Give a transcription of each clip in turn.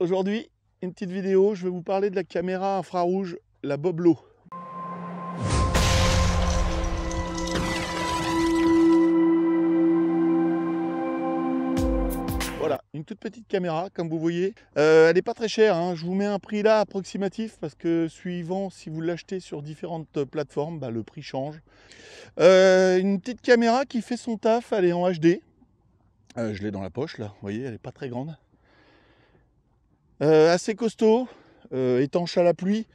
Aujourd'hui, une petite vidéo, je vais vous parler de la caméra infrarouge, la Boblo. Voilà, une toute petite caméra, comme vous voyez. Elle n'est pas très chère, hein. Je vous mets un prix là approximatif parce que suivant si vous l'achetez sur différentes plateformes, le prix change. Une petite caméra qui fait son taf, elle est en HD. Je l'ai dans la poche là, vous voyez, elle n'est pas très grande. Assez costaud, étanche à la pluie,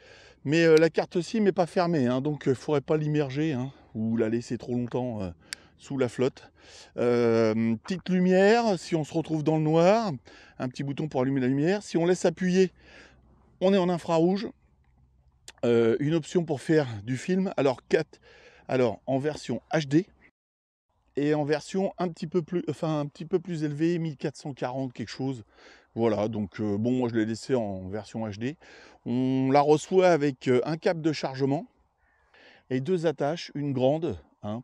mais la carte SIM n'est pas fermée, hein, donc il ne faudrait pas l'immerger ou la laisser trop longtemps sous la flotte. Petite lumière, si on se retrouve dans le noir, un petit bouton pour allumer la lumière. Si on laisse appuyer, on est en infrarouge. Une option pour faire du film, alors en version HD et en version un petit peu plus élevée, 1440 quelque chose. Voilà, donc bon, moi je l'ai laissé en version HD. On la reçoit avec un câble de chargement et deux attaches, une grande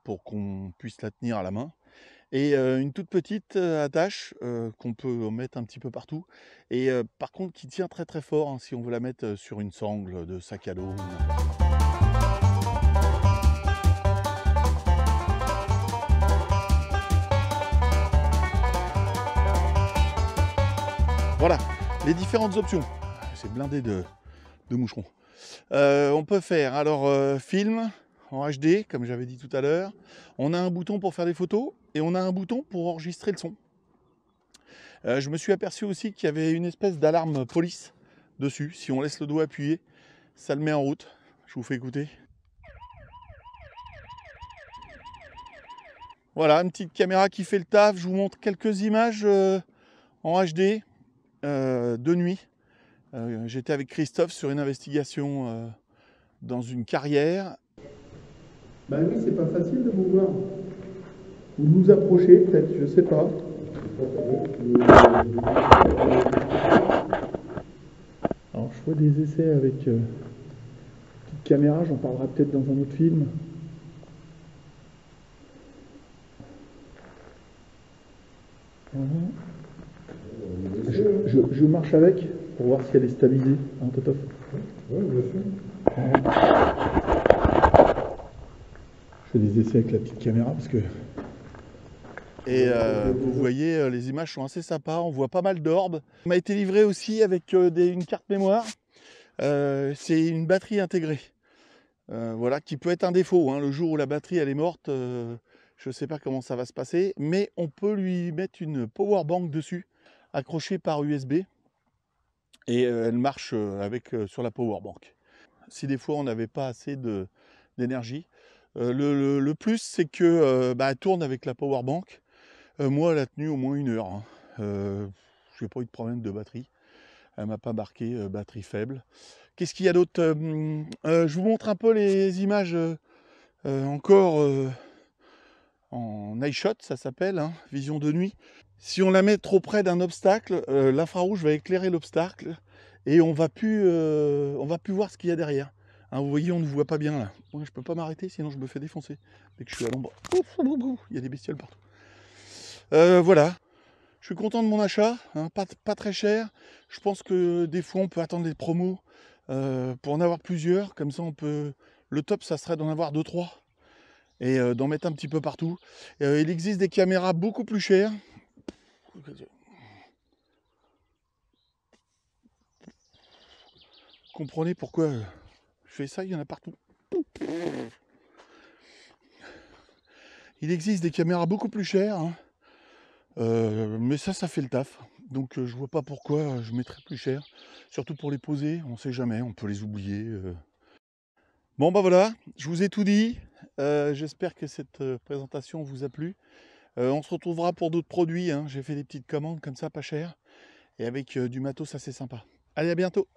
pour qu'on puisse la tenir à la main et une toute petite attache qu'on peut mettre un petit peu partout et par contre qui tient très très fort si on veut la mettre sur une sangle de sac à dos. Voilà, les différentes options. C'est blindé de moucherons. On peut faire film en HD, comme j'avais dit tout à l'heure. On a un bouton pour faire des photos et on a un bouton pour enregistrer le son. Je me suis aperçu aussi qu'il y avait une espèce d'alarme police dessus. Si on laisse le doigt appuyé, ça le met en route. Je vous fais écouter. Voilà, une petite caméra qui fait le taf. Je vous montre quelques images en HD de nuit. J'étais avec Christophe sur une investigation dans une carrière. Bah oui, c'est pas facile de vous voir. Ou de vous approcher, peut-être, je sais pas. Alors, je fais des essais avec petite caméra, j'en parlerai peut-être dans un autre film. Voilà. Je marche avec pour voir si elle est stabilisée, hein, Totof? Oui, bien sûr. Je fais des essais avec la petite caméra parce que... Et vous voyez, les images sont assez sympas, on voit pas mal d'orbes. Il m'a été livré aussi avec une carte mémoire. C'est une batterie intégrée. Voilà, qui peut être un défaut. Le jour où la batterie elle est morte, je ne sais pas comment ça va se passer, mais on peut lui mettre une power bank dessus, accrochée par USB, et elle marche sur la power bank. Si des fois on n'avait pas assez d'énergie, le plus c'est que elle tourne avec la power bank. Moi, elle a tenu au moins 1 heure. J'ai pas eu de problème de batterie. Elle m'a pas marqué batterie faible. Qu'est-ce qu'il y a d'autre? Je vous montre un peu les images encore en night shot, ça s'appelle, vision de nuit. Si on la met trop près d'un obstacle, l'infrarouge va éclairer l'obstacle et on va plus voir ce qu'il y a derrière. Vous voyez, on ne voit pas bien là. Moi, je peux pas m'arrêter, sinon je me fais défoncer. Dès que je suis à l'ombre, il y a des bestioles partout. Voilà. Je suis content de mon achat, pas très cher. Je pense que des fois on peut attendre des promos pour en avoir plusieurs. Comme ça on peut. Le top ça serait d'en avoir 2-3 et d'en mettre un petit peu partout. Il existe des caméras beaucoup plus chères. Comprenez pourquoi je fais ça, il y en a partout. Il existe des caméras beaucoup plus chères, mais ça fait le taf. Donc je vois pas pourquoi je mettrais plus cher. Surtout pour les poser, on sait jamais, on peut les oublier. Bon voilà, je vous ai tout dit. J'espère que cette présentation vous a plu. On se retrouvera pour d'autres produits. J'ai fait des petites commandes comme ça, pas cher. Et avec du matos assez sympa. Allez, à bientôt.